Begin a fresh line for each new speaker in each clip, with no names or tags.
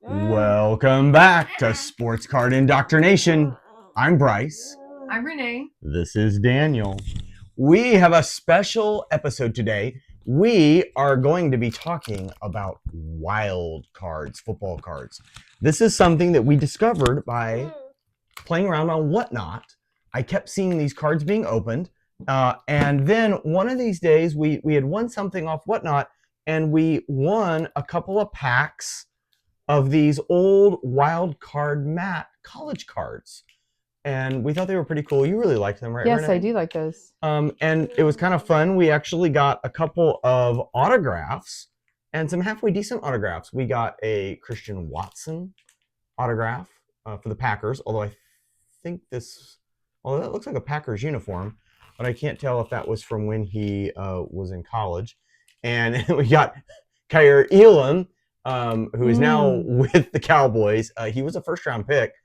Welcome back to Sports Card Indoctrination. I'm Bryce.
I'm Renee.
This is Daniel. We have a special episode today. We are going to be talking about wild cards, football cards. This is something that we discovered by playing around on Whatnot. I kept seeing these cards being opened. And then one of these days, we had won something off Whatnot, and we won a couple of packs of these old wild card mat college cards. And we thought they were pretty cool. You really liked them, right,
Yes,
Renee?
I do like those.
And it was kind of fun. We actually got a couple of autographs and some halfway decent autographs. We got a Christian Watson autograph for the Packers, although I think that looks like a Packers uniform, but I can't tell if that was from when he was in college. And we got Kaiir Elam, who is now with the Cowboys. He was a first-round pick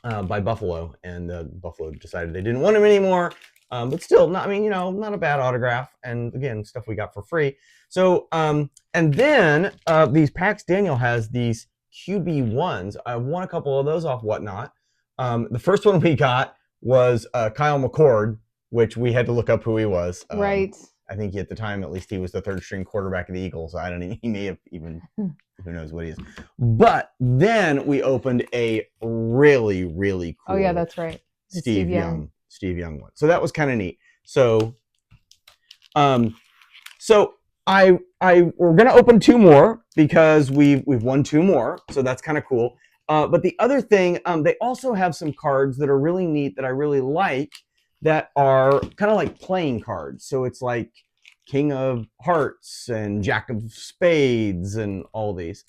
by Buffalo, and Buffalo decided they didn't want him anymore. But still, not a bad autograph. And again, stuff we got for free. So, and then these packs, Daniel has these QB1s. I won a couple of those off Whatnot. The first one we got was Kyle McCord, which we had to look up who he was.
Right.
I think at the time, at least, he was the third string quarterback of the Eagles. I don't know. He may have even, who knows what he is. But then we opened a really, really cool.
Oh yeah, that's right.
Steve Young one. So that was kind of neat. So, we're gonna open two more because we've won two more. So that's kind of cool. But the other thing, they also have some cards that are really neat that I really like, that are kind of like playing cards. So it's like King of Hearts and Jack of Spades and all these.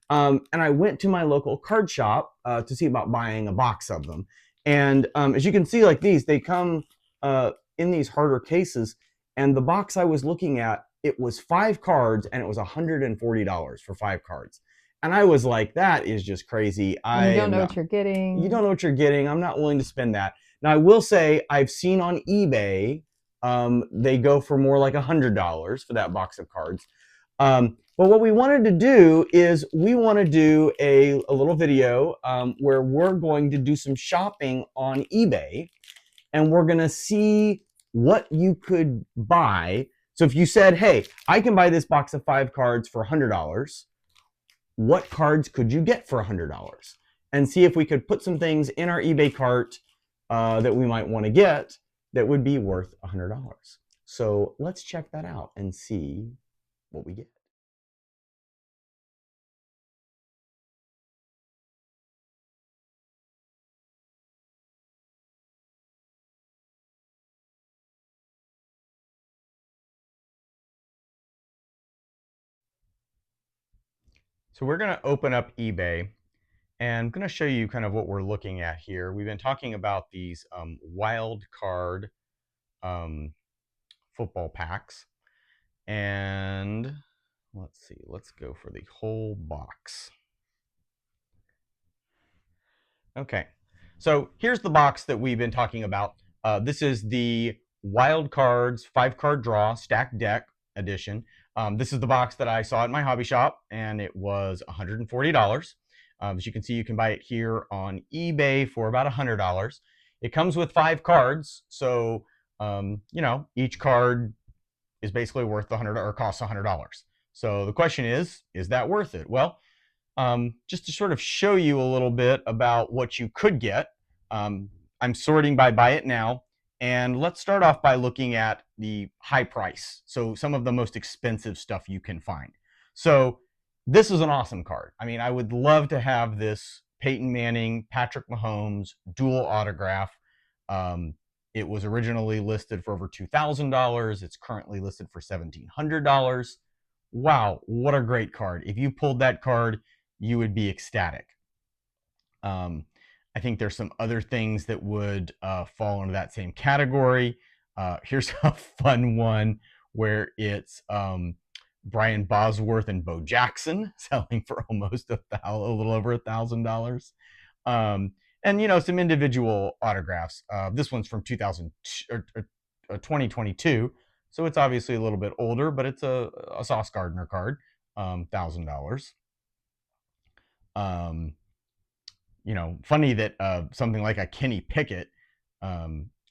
And I went to my local card shop to see about buying a box of them. And as you can see, like these, they come in these harder cases. And the box I was looking at, it was 5 cards, and it was $140 for 5 cards. And I was like, that is just crazy.
You don't know what you're getting.
You don't know what you're getting. I'm not willing to spend that. Now, I will say I've seen on eBay, they go for more like $100 for that box of cards. But what we wanted to do is we want to do a little video where we're going to do some shopping on eBay, and we're going to see what you could buy. So if you said, hey, I can buy this box of 5 cards for $100, what cards could you get for $100? And see if we could put some things in our eBay cart that we might want to get that would be worth $100. So let's check that out and see what we get. So we're going to open up eBay, and I'm going to show you kind of what we're looking at here. We've been talking about these wild card football packs. And let's see, let's go for the whole box. Okay, so here's the box that we've been talking about. This is the Wild Cards 5-card draw stacked deck edition. This is the box that I saw at my hobby shop, and it was $140. As you can see, you can buy it here on eBay for about $100. It comes with 5 cards, so each card is basically worth $100 or costs $100. So the question is that worth it? Well, just to sort of show you a little bit about what you could get, I'm sorting by buy it now. And let's start off by looking at the high price. So some of the most expensive stuff you can find. So this is an awesome card. I mean, I would love to have this Peyton Manning, Patrick Mahomes dual autograph. It was originally listed for over $2,000. It's currently listed for $1,700. Wow, what a great card. If you pulled that card, you would be ecstatic. I think there's some other things that would fall into that same category. Here's a fun one where it's Brian Bosworth and Bo Jackson selling for almost a little over $1,000. And some individual autographs. This one's from 2022, so it's obviously a little bit older, but it's a Sauce Gardner card, $1,000. Um, funny that something like a Kenny Pickett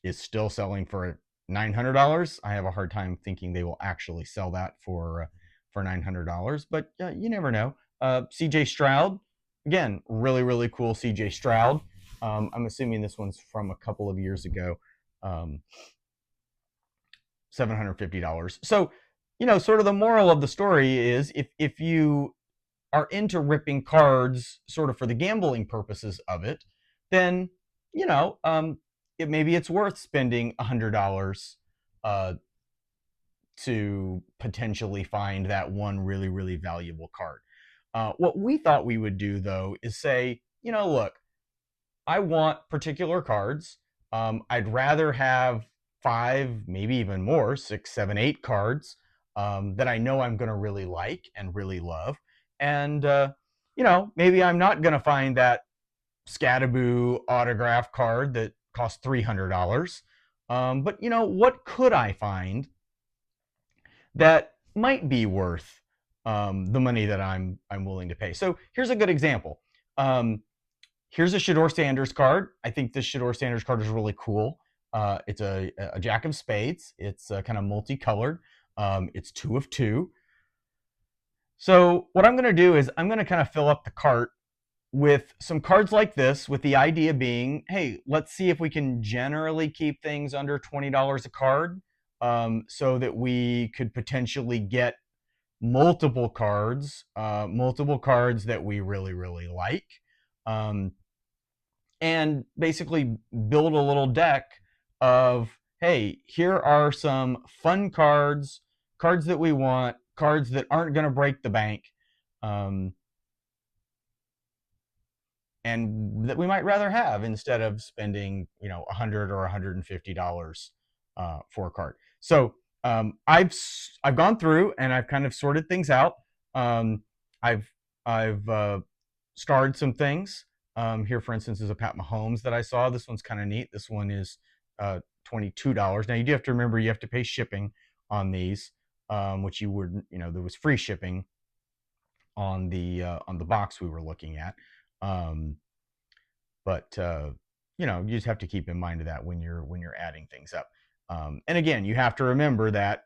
is still selling for $900. I have a hard time thinking they will actually sell that for $900, but you never know. CJ Stroud, again, really, really cool CJ Stroud. I'm assuming this one's from a couple of years ago. $750. So, sort of the moral of the story is if you are into ripping cards sort of for the gambling purposes of it, then, maybe it's worth spending $100 to potentially find that one really, really valuable card. What we thought we would do, though, is say, look, I want particular cards. I'd rather have 5, maybe even more, 6, 7, 8 cards that I know I'm going to really like and really love. And, maybe I'm not going to find that Scatterboo autograph card that costs $300. But, what could I find that might be worth the money that I'm willing to pay? So here's a good example. Here's a Shedeur Sanders card. I think this Shedeur Sanders card is really cool. It's a Jack of Spades. It's kind of multicolored. It's 2 of 2. So what I'm going to do is I'm going to kind of fill up the cart with some cards like this, with the idea being, hey, let's see if we can generally keep things under $20 a card, so that we could potentially get multiple cards that we really, really like. And basically build a little deck of, hey, here are some fun cards that we want, cards that aren't going to break the bank, and that we might rather have instead of spending, $100 or $150 for a card. So I've gone through and I've kind of sorted things out. I've starred some things. Here, for instance, is a Pat Mahomes that I saw. This one's kind of neat. This one is $22. Now, you do have to remember you have to pay shipping on these, which you wouldn't. There was free shipping on the box we were looking at. But you just have to keep in mind of that when you're adding things up. And again, you have to remember that,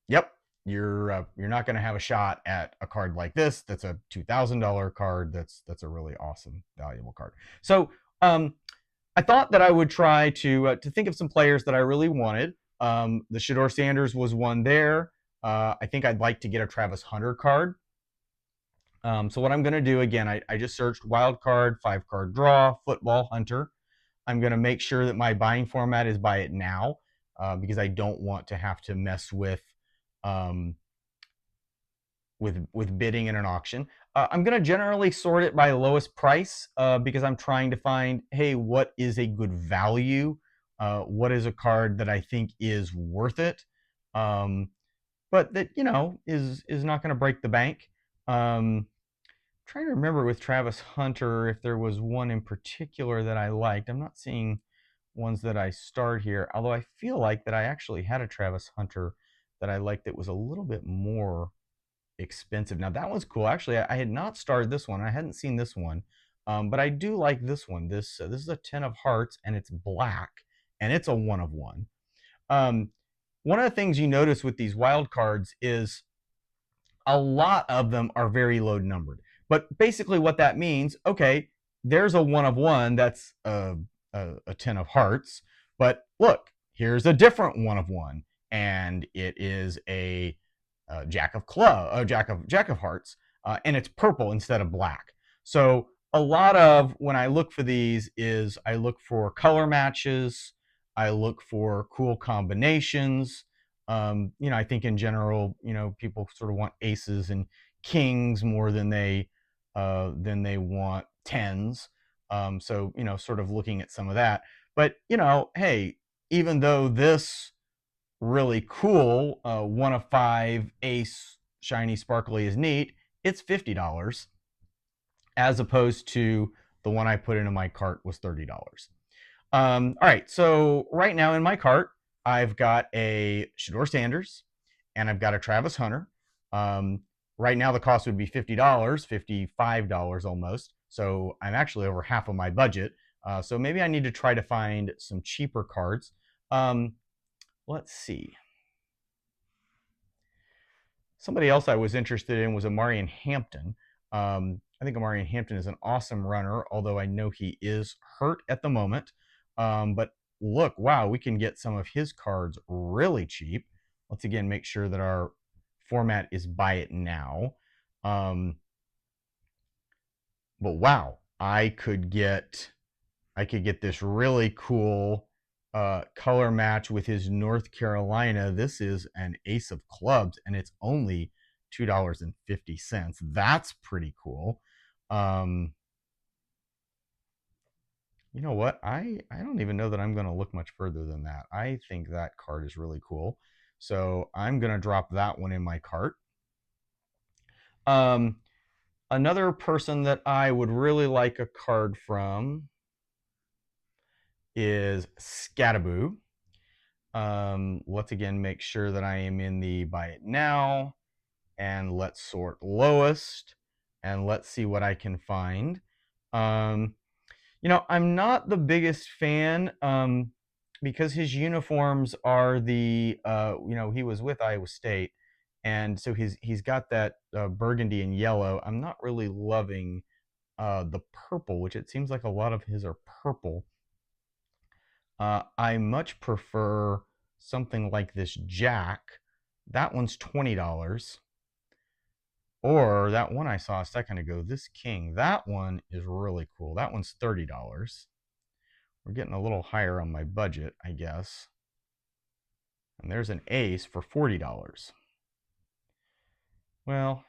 yep, you're not going to have a shot at a card like this. That's a $2,000 card. That's a really awesome, valuable card. So I thought that I would try to think of some players that I really wanted. The Shedeur Sanders was one there. I think I'd like to get a Travis Hunter card. So what I'm going to do, again, I just searched wild card, 5-card draw, football, Hunter. I'm going to make sure that my buying format is buy it now, because I don't want to have to mess with bidding in an auction. I'm going to generally sort it by lowest price, because I'm trying to find, hey, what is a good value? What is a card that I think is worth it, but that is not going to break the bank? Trying to remember with Travis Hunter if there was one in particular that I liked. I'm not seeing ones that I starred here, although I feel like that I actually had a Travis Hunter that I liked that was a little bit more expensive. Now that one's cool. Actually, I had not starred this one. I hadn't seen this one, but I do like this one. This is a 10 of hearts, and it's black, and it's a 1 of 1. One of the things you notice with these wild cards is a lot of them are very low numbered. But basically what that means, okay, there's a 1 of 1, that's a 10 of hearts, but look, here's a different 1 of 1, and it is a jack of hearts, and it's purple instead of black. So a lot of when I look for these is I look for color matches, I look for cool combinations. I think in general, people sort of want aces and kings more than they want tens. So, sort of looking at some of that. But, hey, even though this really cool 1 of 5 ace shiny sparkly is neat, it's $50, as opposed to the one I put into my cart was $30. All right, so right now in my cart, I've got a Shedeur Sanders, and I've got a Travis Hunter. Right now the cost would be $50, $55 almost. So I'm actually over half of my budget. So maybe I need to try to find some cheaper cards. Let's see. Somebody else I was interested in was Omarion Hampton. I think Omarion Hampton is an awesome runner, although I know he is hurt at the moment. But look, wow, we can get some of his cards really cheap. Let's again make sure that our format is buy it now. But wow, I could get this really cool color match with his North Carolina. This is an ace of clubs, and it's only $2.50. That's pretty cool. You know what? I don't even know that I'm going to look much further than that. I think that card is really cool. So I'm going to drop that one in my cart. Another person that I would really like a card from is Scataboo. Let's again make sure that I am in the buy it now, and let's sort lowest, and let's see what I can find. You know, I'm not the biggest fan because his uniforms are the you know, he was with Iowa State, and so he's got that burgundy and yellow. I'm not really loving the purple, which it seems like a lot of his are purple. I much prefer something like this Jack. That one's $20. Or that one I saw a second ago, this King. That one is really cool. That one's $30. We're getting a little higher on my budget, I guess. And there's an Ace for $40. Well,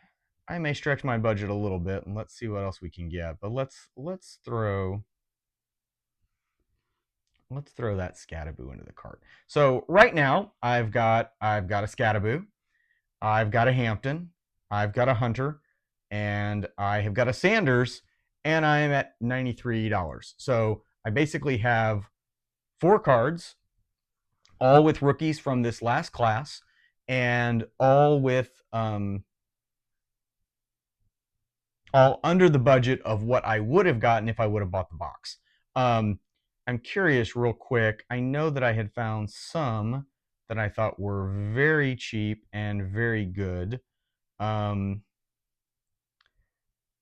I may stretch my budget a little bit, and let's see what else we can get. But let's throw that Scataboo into the cart. So right now I've got a Scataboo, I've got a Hampton, I've got a Hunter, and I have got a Sanders, and I'm at $93. So I basically have 4 cards, all with rookies from this last class, and all with all under the budget of what I would have gotten if I would have bought the box. I'm curious real quick. I know that I had found some that I thought were very cheap and very good. And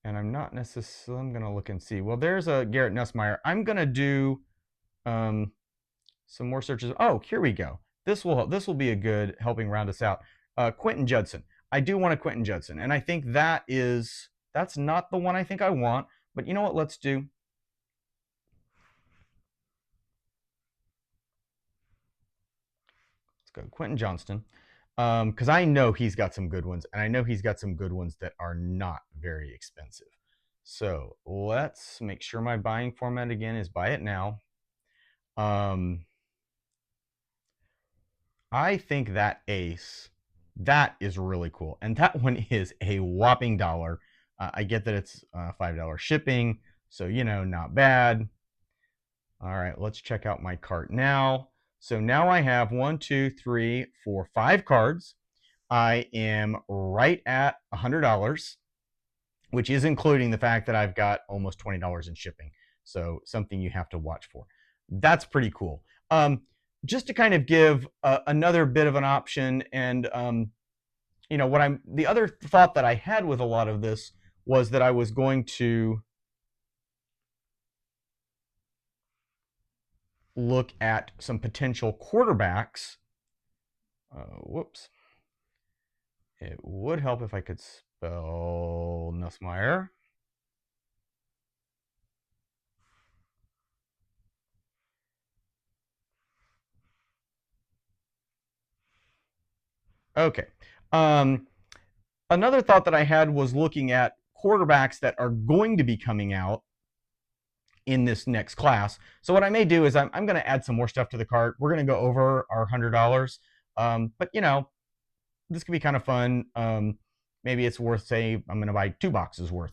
I'm not necessarily, I'm going to look and see. Well, there's a Garrett Nussmeier. I'm going to do some more searches. Oh, here we go. This will be a good helping round us out. Quentin Judson. I do want a Quentin Judson, and I think that's not the one I think I want, but you know what? Let's do. Let's go Quentin Johnston, because I know he's got some good ones, and I know he's got some good ones that are not very expensive. So let's make sure my buying format again is buy it now. I think that Ace, that is really cool, and that one is a whopping $1. I get that it's $5 shipping, so you know, not bad. All right, let's check out my cart now. So now I have 1, 2, 3, 4, 5 cards. I am right at $100, which is including the fact that I've got almost $20 in shipping. So something you have to watch for. That's pretty cool. Just to kind of give another bit of an option, and you know, the other thought that I had with a lot of this was that I was going to look at some potential quarterbacks. Whoops. It would help if I could spell Nussmeier. Okay. Another thought that I had was looking at quarterbacks that are going to be coming out in this next class. So what I may do is I'm going to add some more stuff to the cart. We're going to go over our $100. But you know, this could be kind of fun. Maybe it's worth, say, I'm going to buy 2 boxes worth.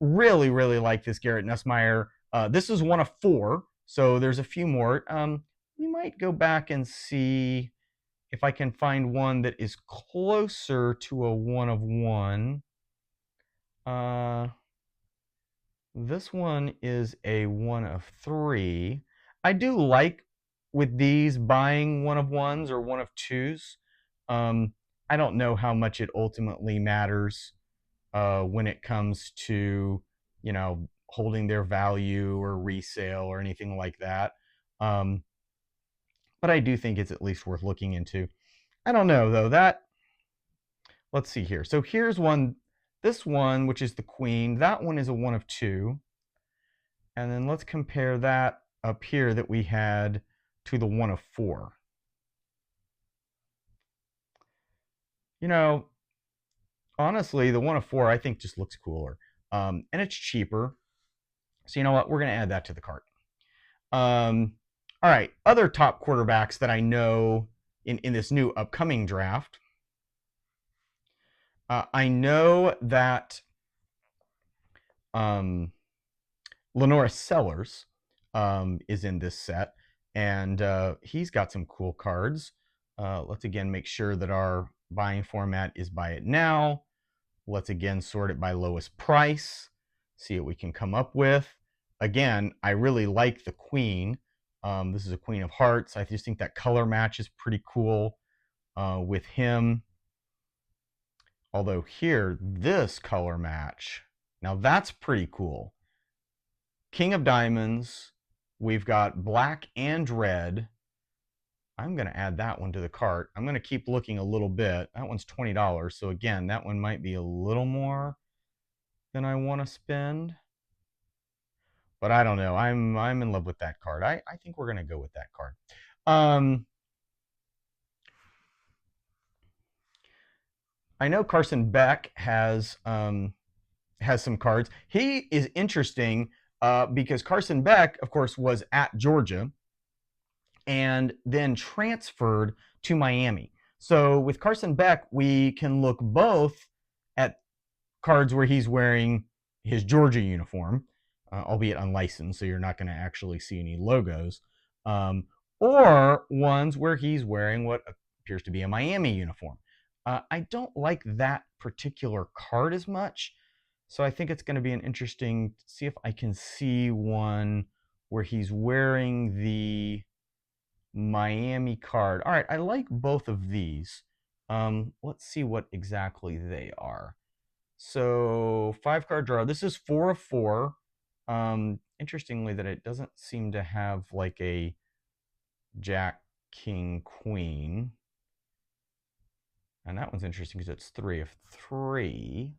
Really, really like this Garrett Nussmeier. This is one of 4, so there's a few more. We might go back and see if I can find one that is closer to a 1 of 1. This one is a 1 of 3. I do like with these buying 1 of 1s or 1 of 2s. I don't know how much it ultimately matters when it comes to, holding their value or resale or anything like that. But I do think it's at least worth looking into. I don't know though. Let's see here. So here's one. This one, which is the queen, that one is a 1 of 2. And then let's compare that up here that we had to the 1 of 4. Honestly, the 1 of 4 I think just looks cooler. And it's cheaper. So you know what? We're going to add that to the cart. All right, other top quarterbacks that I know in this new upcoming draft. I know that LaNorris Sellers is in this set, and he's got some cool cards. Let's again make sure that our buying format is buy it now. Let's again sort it by lowest price, see what we can come up with. Again, I really like the queen. This is a queen of hearts. I just think that color match is pretty cool with him. Although here, this color match, now that's pretty cool. King of diamonds, we've got black and red. I'm going to add that one to the cart. I'm going to keep looking a little bit. That one's $20. So again, that one might be a little more than I want to spend. But I don't know. I'm in love with that card. I think we're going to go with that card. I know Carson Beck has some cards. He is interesting because Carson Beck, of course, was at Georgia and then transferred to Miami. So with Carson Beck, we can look both at cards where he's wearing his Georgia uniform, albeit unlicensed, so you're not going to actually see any logos, or ones where he's wearing what appears to be a Miami uniform. I don't like that particular card as much, so I think it's going to be an interesting, see if I can see one where he's wearing the Miami card. All right, I like both of these. Let's see what exactly they are. So 5-card draw. This is 4 of 4. Interestingly, that it doesn't seem to have like a Jack, King, Queen. And that one's interesting because it's 3 of 3.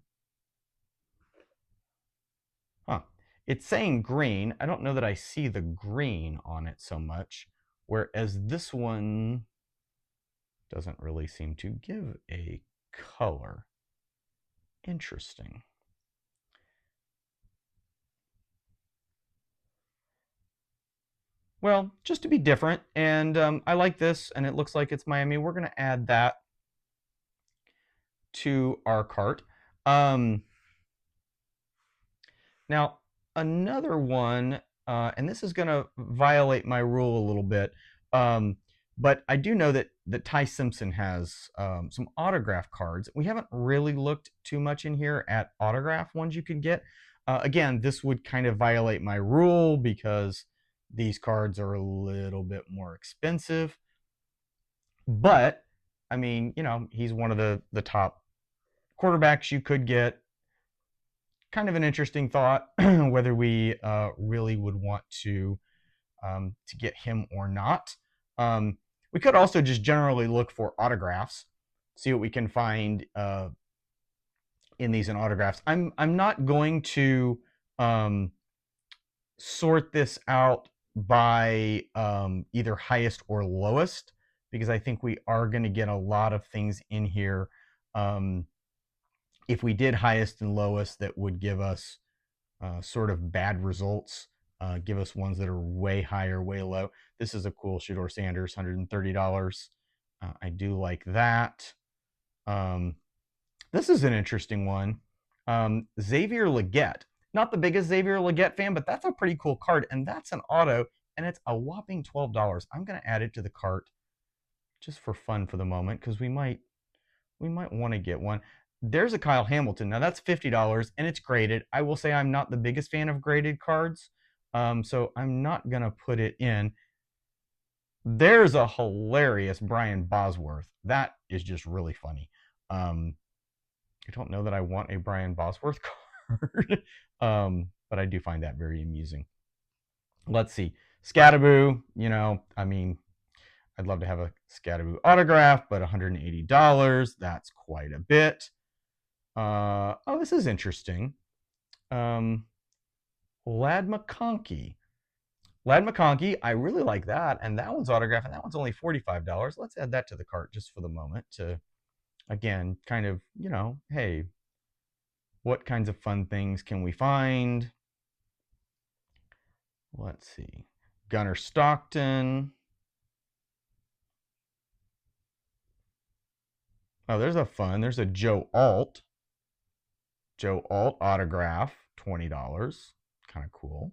Huh. It's saying green. I don't know that I see the green on it so much. Whereas this one doesn't really seem to give a color. Interesting. Well, just to be different, and I like this, and it looks like it's Miami. We're going to add that to our cart. Now, another one, and this is going to violate my rule a little bit, but I do know that Ty Simpson has some autograph cards. We haven't really looked too much in here at autograph ones you can get. Again, this would kind of violate my rule because these cards are a little bit more expensive. But, I mean, he's one of the top quarterbacks you could get. Kind of an interesting thought whether we really would want to get him or not. We could also just generally look for autographs, see what we can find in these autographs. I'm not going to sort this out by either highest or lowest because I think we are going to get a lot of things in here. If we did highest and lowest, that would give us sort of bad results, give us ones that are way higher, way low. This is a cool Shedeur Sanders, $130. I do like that. This is an interesting one. Xavier Legette. Not the biggest Xavier Legette fan, but that's a pretty cool card, and that's an auto, and it's a whopping $12. I'm going to add it to the cart just for fun for the moment because we might want to get one. there's a Kyle Hamilton. Now that's $50 and it's graded. I will say I'm not the biggest fan of graded cards, so I'm not gonna put it in. There's a hilarious Brian Bosworth. That is just really funny. I don't know that I want a Brian Bosworth card, but I do find that very amusing. Let's see. Scatterboo, I mean, I'd love to have a Scatterboo autograph, but $180, that's quite a bit. Oh, this is interesting. Ladd McConkey. Ladd McConkey, I really like that, and that one's autographed, and that one's only $45. Let's add that to the cart just for the moment to, again, kind of, hey, what kinds of fun things can we find? Let's see. Gunnar Stockton. Oh, there's a Joe Alt. Joe Alt autograph, $20. Kind of cool.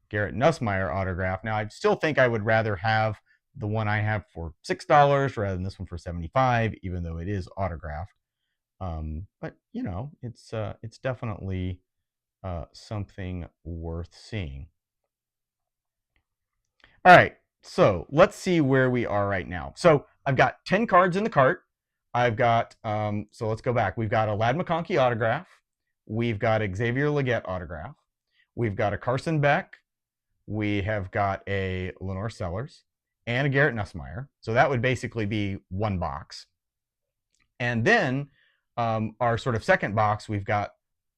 Garrett Nussmeier autograph. Now, I still think I would rather have the one I have for $6 rather than this one for $75, even though it is autographed. But it's definitely something worth seeing. All right, so let's see where we are right now. So I've got 10 cards in the cart. I've got, so let's go back. We've got a Ladd McConkey autograph. We've got a Xavier Legette autograph. We've got a Carson Beck. We have got a Lenore Sellers and a Garrett Nussmeier. So that would basically be one box. And then our sort of second box, we've got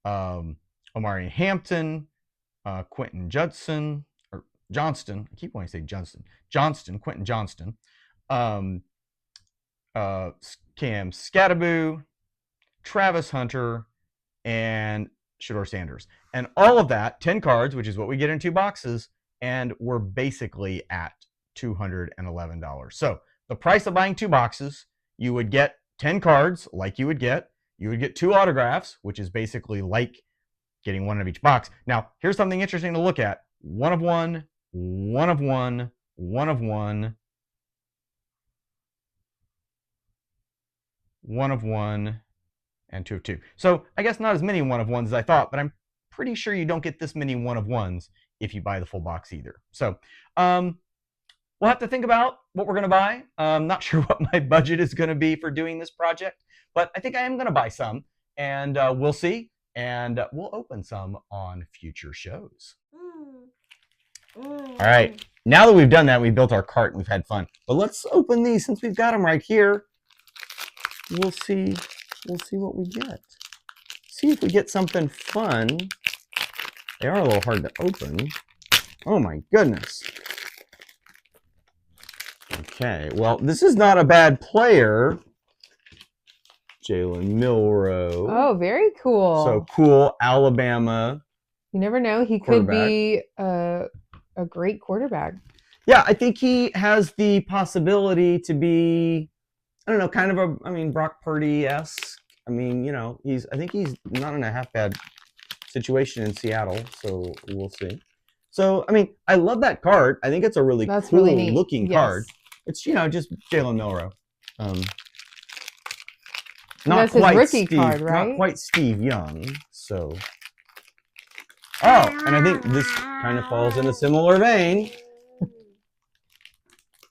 Omari Hampton, Quentin Judson, or Johnston. I keep wanting to say Johnston, Quentin Johnston, Cam Scatterboo, Travis Hunter, and Shedeur Sanders. And all of that, 10 cards, which is what we get in 2 boxes, and we're basically at $211. So the price of buying 2 boxes, you would get 10 cards like you would get 2 autographs, which is basically like getting one of each box. Now, here's something interesting to look at. 1 of 1, 1 of 1, 1 of 1, 1 of 1, and 2 of 2. So I guess not as many 1 of 1s as I thought, but I'm pretty sure you don't get this many 1 of 1s if you buy the full box either. So we'll have to think about what we're going to buy. I'm not sure what my budget is going to be for doing this project, but I think I am going to buy some, and we'll see. And we'll open some on future shows. All right, now that we've done that, we've built our cart and we've had fun. But let's open these since we've got them right here. We'll see what we get. See if we get something fun. They are a little hard to open. Oh my goodness. Okay, well, this is not a bad player. Jalen Milroe.
Oh, very cool.
So cool, Alabama.
You never know. He could be a great quarterback.
Yeah, I think he has the possibility to be, I don't know, kind of Brock Purdy-esque. I think he's not in a half bad situation in Seattle, so we'll see. So, I love that card. I think it's a really cool looking card. It's, just Jalen Milroe.
That's his rookie card, right?
Not quite Steve Young, so. Oh, and I think this kind of falls in a similar vein.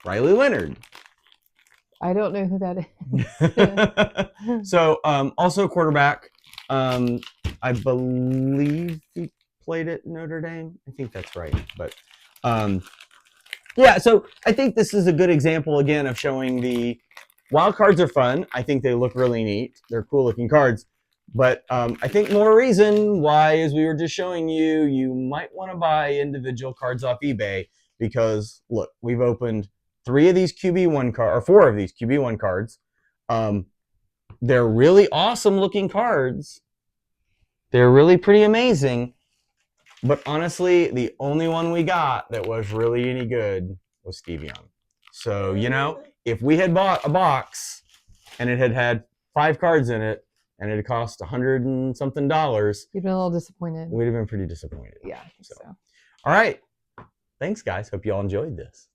Riley Leonard.
I don't know who that
is. So, also quarterback. I believe he played at Notre Dame. I think that's right. But, yeah, so I think this is a good example, again, of showing the wild cards are fun. I think they look really neat. They're cool looking cards. But I think more reason why, as we were just showing you, you might want to buy individual cards off eBay because, look, we've opened 3 of these QB1 cards, or 4 of these QB1 cards. They're really awesome looking cards. They're really pretty amazing. But honestly, the only one we got that was really any good was Steve Young. So, if we had bought a box and it had 5 cards in it and it had cost $100 and something,
you'd been a little disappointed.
We'd have been pretty disappointed.
Yeah. So.
All right. Thanks, guys. Hope you all enjoyed this.